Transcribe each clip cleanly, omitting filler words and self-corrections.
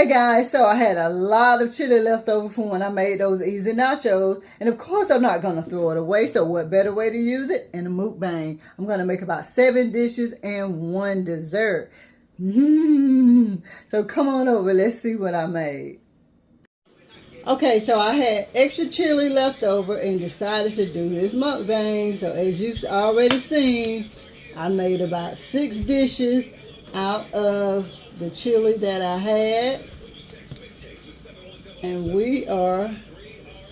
Okay guys, so I had a lot of chili left over from when I made those easy nachos. And of course I'm not going to throw it away, so what better way to use it? In a mukbang. I'm going to make about 7 dishes and 1 dessert. So come on over, let's see what I made. Okay, so I had extra chili left over and decided to do this mukbang. So as you've already seen, I made about 6 dishes out of the chili that I had, and we are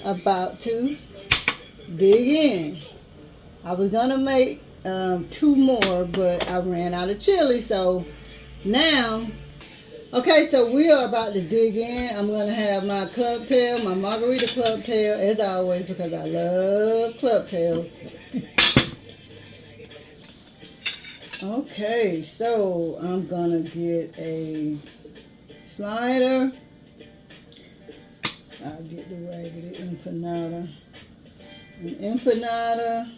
about to dig in. I was gonna make 2 more, but I ran out of chili, so now, okay, so we are about to dig in. I'm gonna have my club tail, my margarita club tail, as always, because I love club tails. Okay, so I'm gonna get a slider. I'll get the raggedy empanada. An empanada.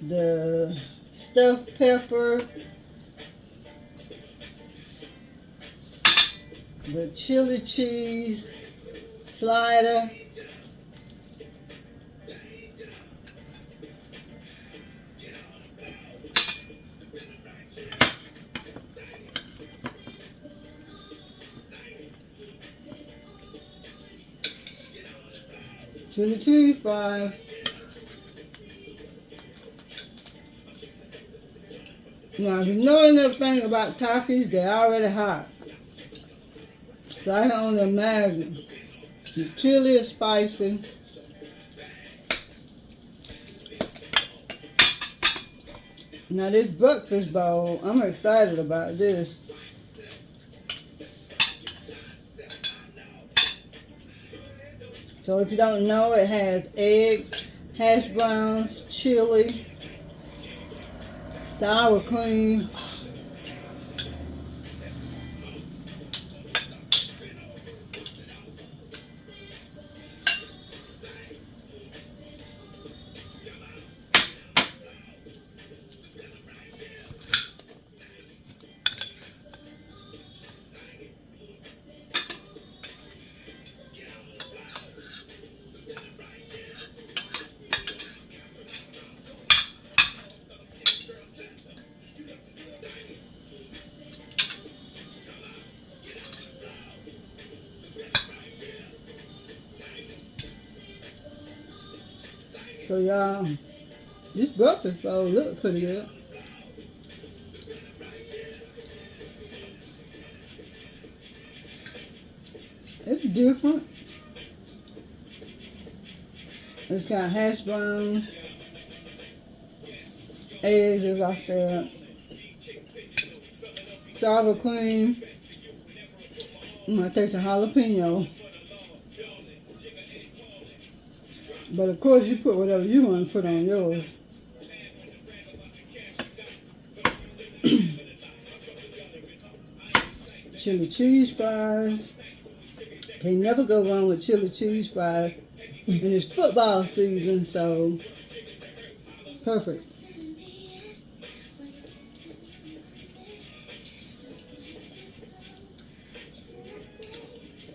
The stuffed pepper. The chili cheese slider. Chili cheese fries. Now, if you know anything about Takis, they're already hot. So I can only imagine. The chili is spicy. Now this breakfast bowl, I'm excited about this. So if you don't know, it has eggs, hash browns, chili, sour cream, so y'all, this breakfast bowl looks pretty good. It's different. It's got hash browns, eggs, as I said, sour cream. I'm gonna taste a jalapeno. But of course, you put whatever you want to put on yours. Chili cheese fries. Can never go wrong with chili cheese fries. And it's football season, so perfect.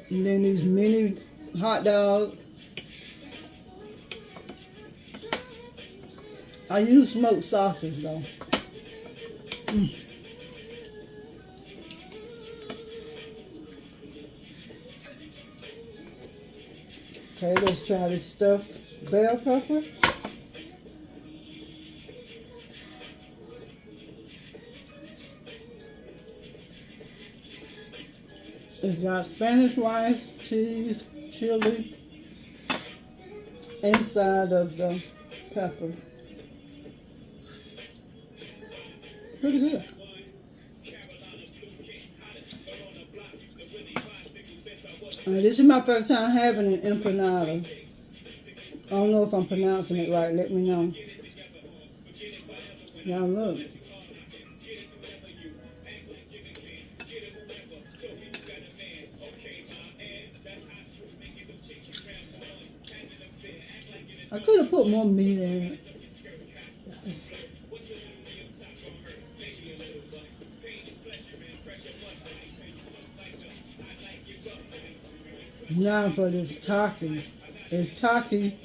And then these mini hot dogs. I use smoked sausage though. Okay, let's try this stuffed bell pepper. It's got Spanish rice, cheese, chili inside of the pepper. Pretty good. This is my first time having an empanada. I don't know if I'm pronouncing it right. Let me know. Y'all look. I could have put more meat in it. Now for this Taki. It's Taki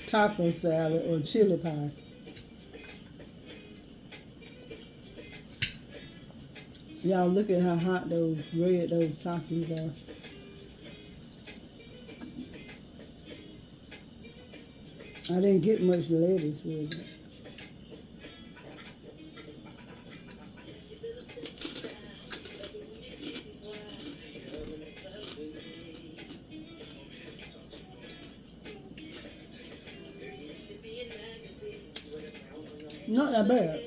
taco salad or chili pie. Y'all look at how hot those Takis are. I didn't get much lettuce with it. Not that bad.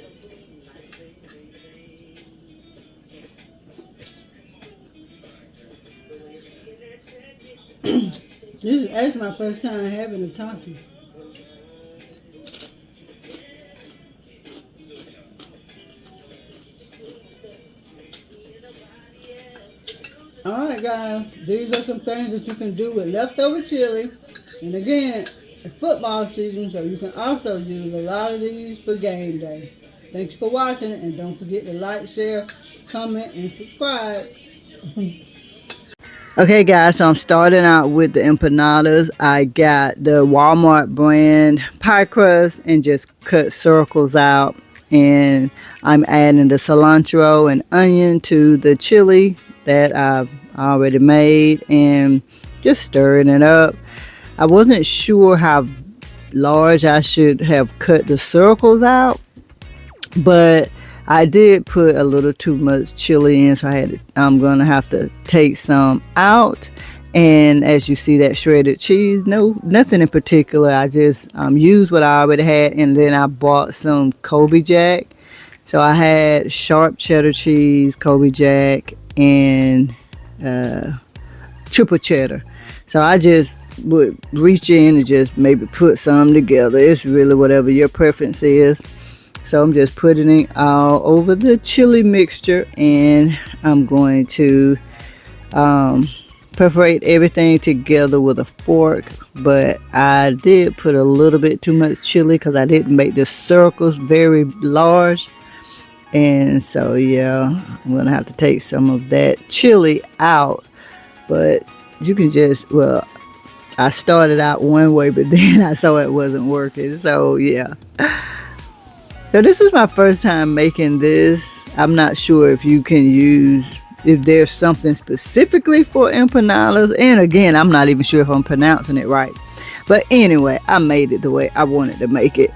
This is actually my first time having a Taki. Alright guys, these are some things that you can do with leftover chili. And again, it's football season, so you can also use a lot of these for game day. Thanks for watching, and don't forget to like, share, comment, and subscribe. Okay guys, so I'm starting out with the empanadas. I got the Walmart brand pie crust and just cut circles out. And I'm adding the cilantro and onion to the chili that I've already made and just stirring it up. I wasn't sure how large I should have cut the circles out, but I did put a little too much chili in, so I'm gonna have to take some out. And as you see, that shredded cheese, nothing in particular. I just used what I already had, and then I bought some Kobe Jack. So I had sharp cheddar cheese, Kobe Jack, and triple cheddar. So I just would reach in and just maybe put some together. It's really whatever your preference is. So I'm just putting it all over the chili mixture, and I'm going to perforate everything together with a fork. But I did put a little bit too much chili because I didn't make the circles very large. And so yeah, I'm gonna have to take some of that chili out. But you can just, well, I started out one way, but then I saw it wasn't working. So yeah. So this is my first time making this. I'm not sure if you can use, if there's something specifically for empanadas. And again, I'm not even sure if I'm pronouncing it right. But anyway, I made it the way I wanted to make it.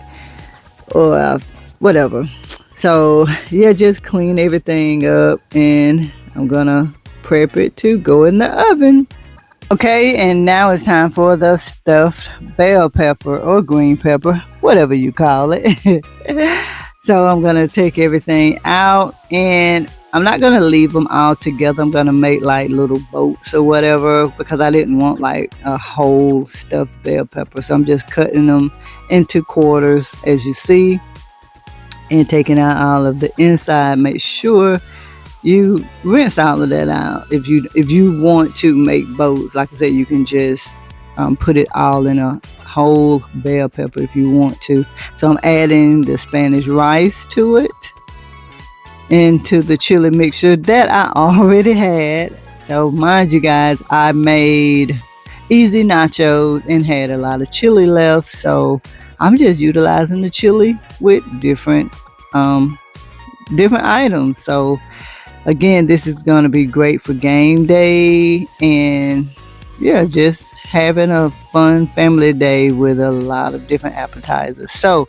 Or whatever. So yeah, just clean everything up, and I'm gonna prep it to go in the oven. Okay, and now it's time for the stuffed bell pepper or green pepper, whatever you call it. So I'm gonna take everything out, and I'm not gonna leave them all together. I'm gonna make like little boats or whatever, because I didn't want like a whole stuffed bell pepper. So I'm just cutting them into quarters, as you see, and taking out all of the inside. Make sure you rinse all of that out. If you want to make boats, like I said, you can just put it all in a whole bell pepper if you want to. So I'm adding the Spanish rice to it, into the chili mixture that I already had. So mind you guys, I made easy nachos and had a lot of chili left, so I'm just utilizing the chili with different items. So again, this is going to be great for game day, and yeah, just having a fun family day with a lot of different appetizers. So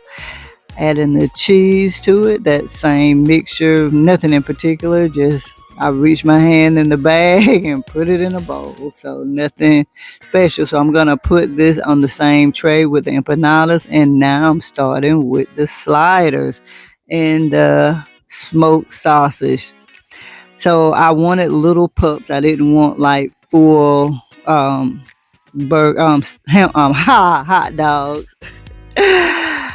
adding the cheese to it, that same mixture, nothing in particular, just I reached my hand in the bag and put it in a bowl. So nothing special. So I'm going to put this on the same tray with the empanadas. And now I'm starting with the sliders and the smoked sausage. So I wanted little pups. I didn't want like full hot dogs.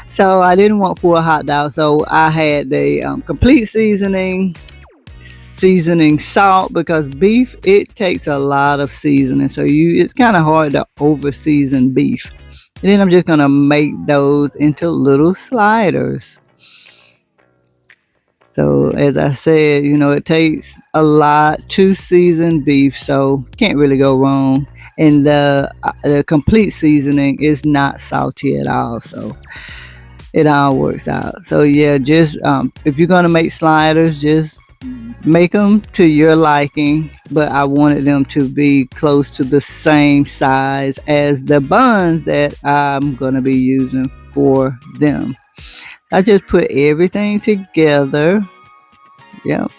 So I didn't want full hot dogs. So I had the complete seasoning salt, because beef, it takes a lot of seasoning, so it's kind of hard to over season beef. And then I'm just gonna make those into little sliders. So as I said, it takes a lot to season beef, so can't really go wrong. And the complete seasoning is not salty at all. So it all works out. So yeah, just if you're gonna make sliders, just make them to your liking. But I wanted them to be close to the same size as the buns that I'm gonna be using for them. I just put everything together. Yep.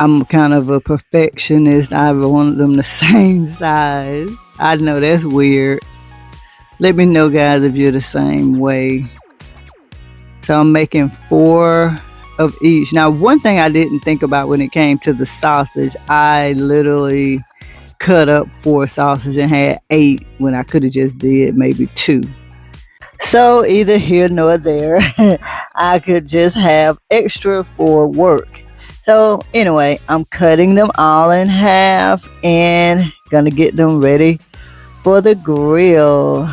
I'm kind of a perfectionist. I want them the same size. I know that's weird. Let me know, guys, if you're the same way. So I'm making 4 of each. Now, one thing I didn't think about when it came to the sausage, I literally cut up 4 sausage and had 8 when I could have just did maybe 2. So either here nor there, I could just have extra for work. So anyway, I'm cutting them all in half and gonna get them ready for the grill.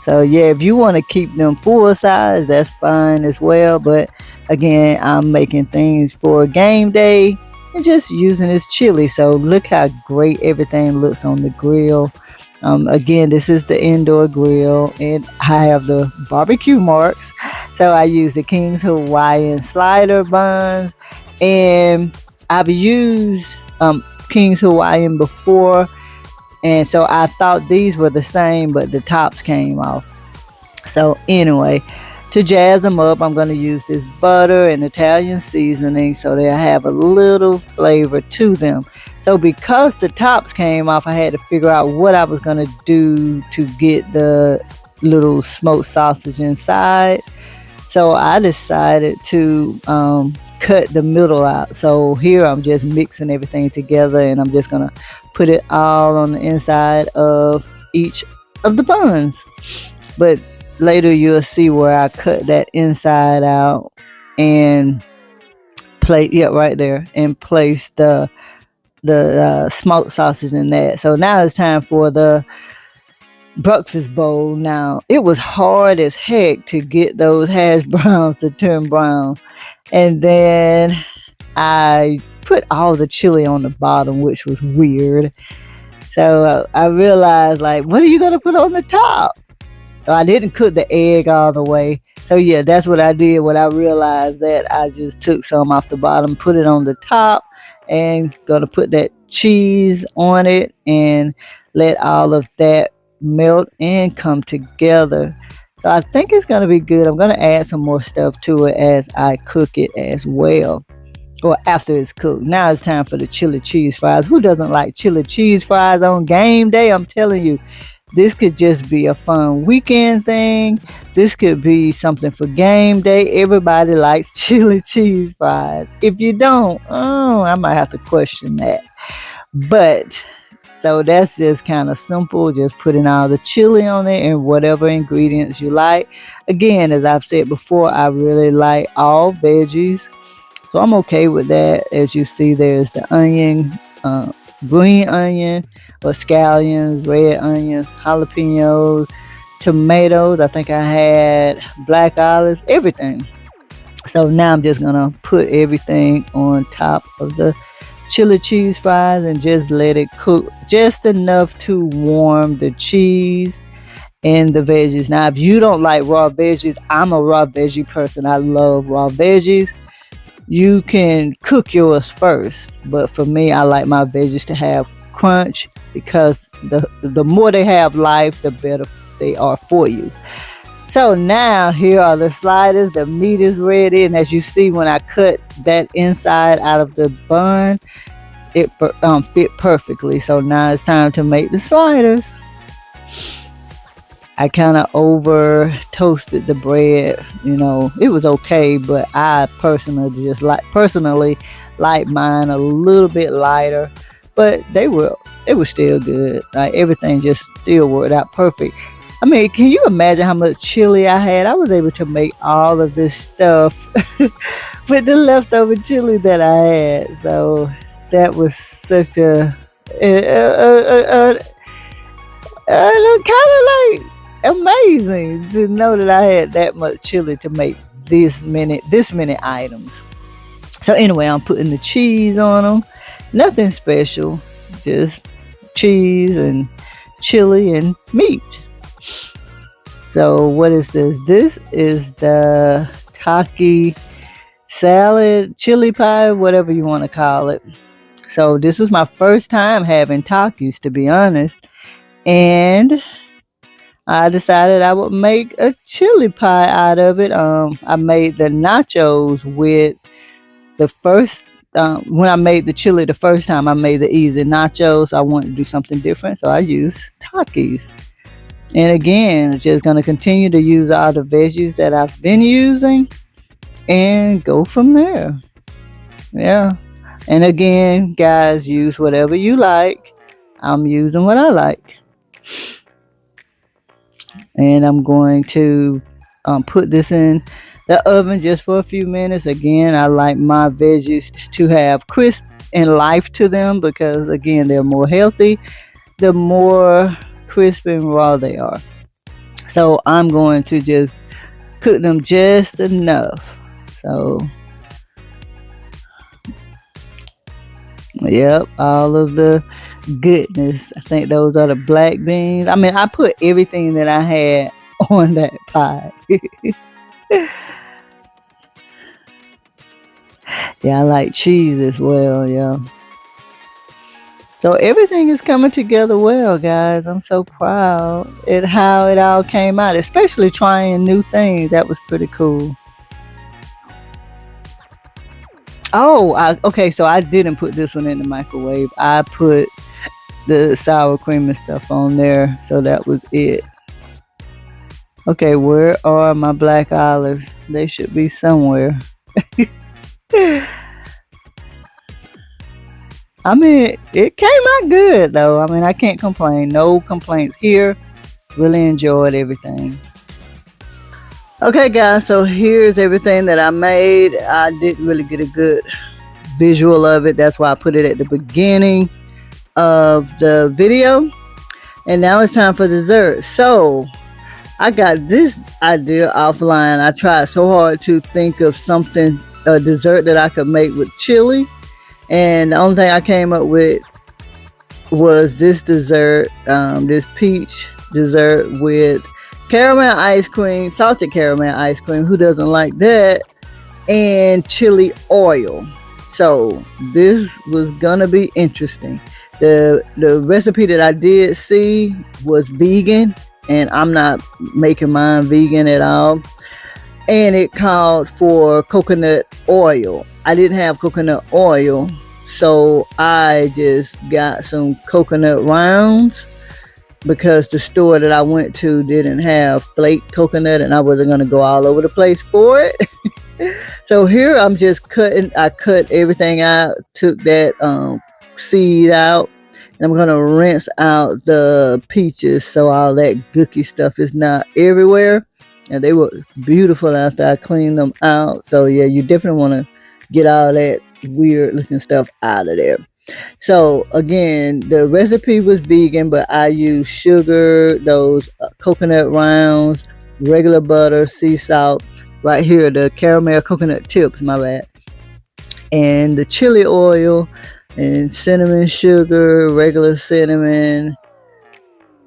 So yeah, if you want to keep them full size, that's fine as well. But again, I'm making things for game day and just using this chili. So look how great everything looks on the grill. Again, this is the indoor grill and I have the barbecue marks. So I use the King's Hawaiian slider buns, and I've used King's Hawaiian before, and so I thought these were the same, but the tops came off. So anyway, to jazz them up, I'm going to use this butter and Italian seasoning so they have a little flavor to them. So because the tops came off, I had to figure out what I was going to do to get the little smoked sausage inside. So I decided to cut the middle out. So here I'm just mixing everything together, and I'm just gonna put it all on the inside of each of the buns. But later you'll see where I cut that inside out and right there, and place the smoked sausage in that. So now it's time for the breakfast bowl. Now it was hard as heck to get those hash browns to turn brown, and then I put all the chili on the bottom, which was weird. So I realized, like, what are you gonna put on the top? So I didn't cook the egg all the way. So yeah, that's what I did when I realized that. I just took some off the bottom, put it on the top, and gonna put that cheese on it and let all of that melt and come together. So I think it's going to be good. I'm going to add some more stuff to it as I cook it as well, or after it's cooked. Now it's time for the chili cheese fries. Who doesn't like chili cheese fries on game day? I'm telling you, this could just be a fun weekend thing. This could be something for game day. Everybody likes chili cheese fries. If you don't, I might have to question that. But so that's just kind of simple, just putting all the chili on there and whatever ingredients you like. Again, as I've said before, I really like all veggies, so I'm okay with that. As you see, there's the onion, green onion, or scallions, red onions, jalapenos, tomatoes. I think I had black olives, everything. So now I'm just gonna put everything on top of the chili cheese fries and just let it cook just enough to warm the cheese and the veggies. Now, if you don't like raw veggies, I'm a raw veggie person. I love raw veggies. You can cook yours first, but for me, I like my veggies to have crunch, because the more they have life, the better they are for you. So now here are the sliders. The meat is ready, and as you see, when I cut that inside out of the bun, it fit perfectly. So now it's time to make the sliders. I kind of over toasted the bread. It was okay, but I personally like mine a little bit lighter. But it was still good. Like, everything just still worked out perfect. I mean, can you imagine how much chili I had? I was able to make all of this stuff with the leftover chili that I had. So that was such a kind of like amazing to know that I had that much chili to make this many items. So anyway, I'm putting the cheese on them. Nothing special, just cheese and chili and meat. So what is this? This is the Taki salad, chili pie, whatever you want to call it. So this was my first time having Takis, to be honest. And I decided I would make a chili pie out of it. I made the nachos with the first, when I made the chili the first time, I made the easy nachos. I wanted to do something different, so I used Takis. And again, just going to continue to use all the veggies that I've been using and go from there. Yeah. And again, guys, use whatever you like. I'm using what I like. And I'm going to put this in the oven just for a few minutes. Again, I like my veggies to have crisp and life to them because, again, they're more healthy the more crisp and raw they are. So I'm going to just cook them just enough. So, yep, all of the goodness. I think those are the black beans. I mean, I put everything that I had on that pie. Yeah, I like cheese as well, yeah. So everything is coming together well, guys. I'm so proud at how it all came out, especially trying new things. That was pretty cool. Oh, okay, so I didn't put this one in the microwave. I put the sour cream and stuff on there, so that was it. Okay, where are my black olives? They should be somewhere. I mean, it came out good though. I mean, I can't complain. No complaints here. Really enjoyed everything. Okay, guys, so here's everything that I made. I didn't really get a good visual of it. That's why I put it at the beginning of the video. And now it's time for dessert. So I got this idea offline. I tried so hard to think of something, a dessert that I could make with chili. And the only thing I came up with was this dessert, this peach dessert with caramel ice cream, salted caramel ice cream. Who doesn't like that? And chili oil. So this was gonna be interesting. The recipe that I did see was vegan, and I'm not making mine vegan at all. And it called for coconut oil. I didn't have coconut oil, so I just got some coconut rounds because the store that I went to didn't have flake coconut, and I wasn't going to go all over the place for it. So here I'm just cutting. I cut everything out, took that seed out, and I'm going to rinse out the peaches so all that gooky stuff is not everywhere. And they were beautiful after I cleaned them out. So yeah, you definitely want to get all that weird looking stuff out of there. So again, the recipe was vegan, but I used sugar, those coconut rounds, regular butter, sea salt, right here, the caramel coconut tips, my bad, and the chili oil and cinnamon sugar, regular cinnamon.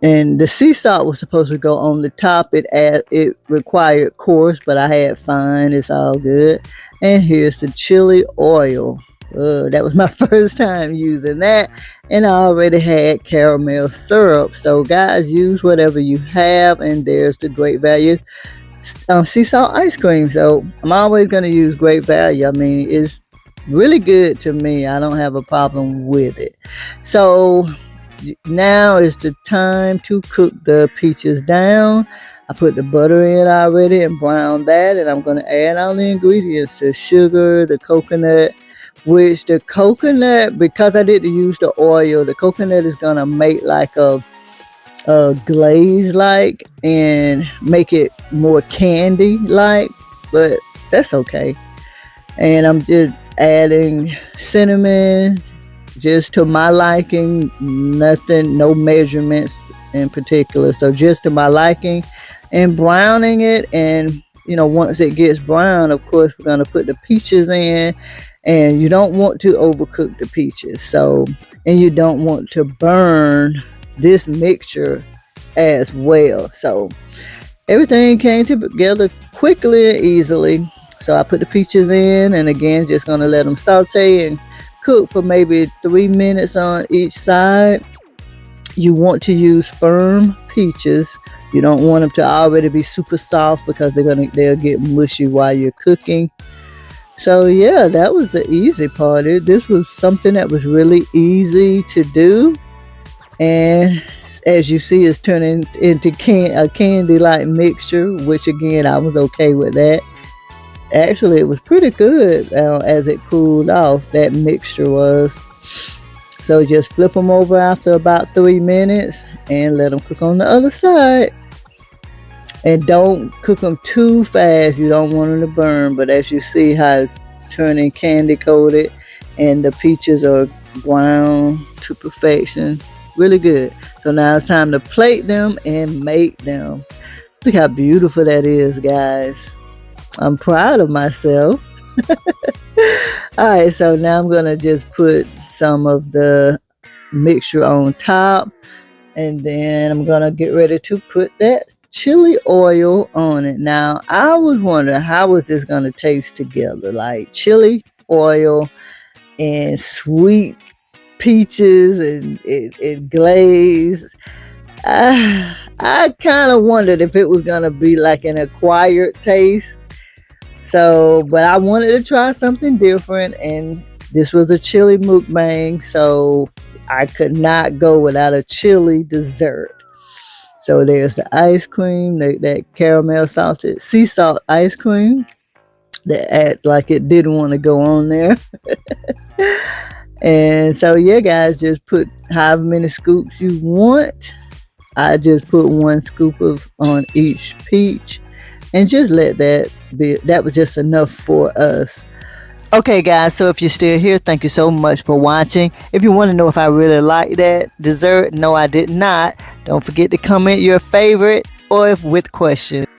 And the sea salt was supposed to go on the top. It required coarse, but I had fine. It's all good. And here's the chili oil. That was my first time using that. And I already had caramel syrup. So guys, use whatever you have. And there's the Great Value sea salt ice cream. So I'm always going to use Great Value. I mean, it's really good to me. I don't have a problem with it. So now is the time to cook the peaches down. I put the butter in already and browned that, and I'm going to add all the ingredients, the sugar, the coconut, which the coconut, because I didn't use the oil, the coconut is going to make like a glaze like and make it more candy like, but that's okay. And I'm just adding cinnamon just to my liking, nothing, no measurements in particular. So just to my liking, and browning it. And once it gets brown, of course we're going to put the peaches in, and you don't want to overcook the peaches, so, and you don't want to burn this mixture as well. So everything came together quickly and easily. So I put the peaches in, and again, just going to let them saute and cook for maybe 3 minutes on each side. You want to use firm peaches. You don't want them to already be super soft, because they'll get mushy while you're cooking. So yeah, that was the easy part. This was something that was really easy to do, and as you see, it's turning into a candy-like mixture, which again, I was okay with that. Actually, it was pretty good as it cooled off. That mixture was. So just flip them over after about 3 minutes and let them cook on the other side. And don't cook them too fast. You don't want them to burn. But as you see how it's turning candy coated, and the peaches are brown to perfection. Really good. So now it's time to plate them and make them. Look how beautiful that is, guys. I'm proud of myself. Alright, so now I'm going to just put some of the mixture on top, and then I'm going to get ready to put that chili oil on it. Now, I was wondering, how was this going to taste together? Like chili oil and sweet peaches and glaze. I kind of wondered if it was going to be like an acquired taste. So, but I wanted to try something different, and this was a chili mukbang, so I could not go without a chili dessert. So there's the ice cream, that caramel salted sea salt ice cream that act like it didn't want to go on there. And so yeah, guys, just put however many scoops you want. I just put 1 scoop on each peach, and just let that be. That was just enough for us. Okay, guys, so if you're still here, thank you so much for watching. If you want to know if I really like that dessert, no, I did not. Don't forget to comment your favorite, or if with questions.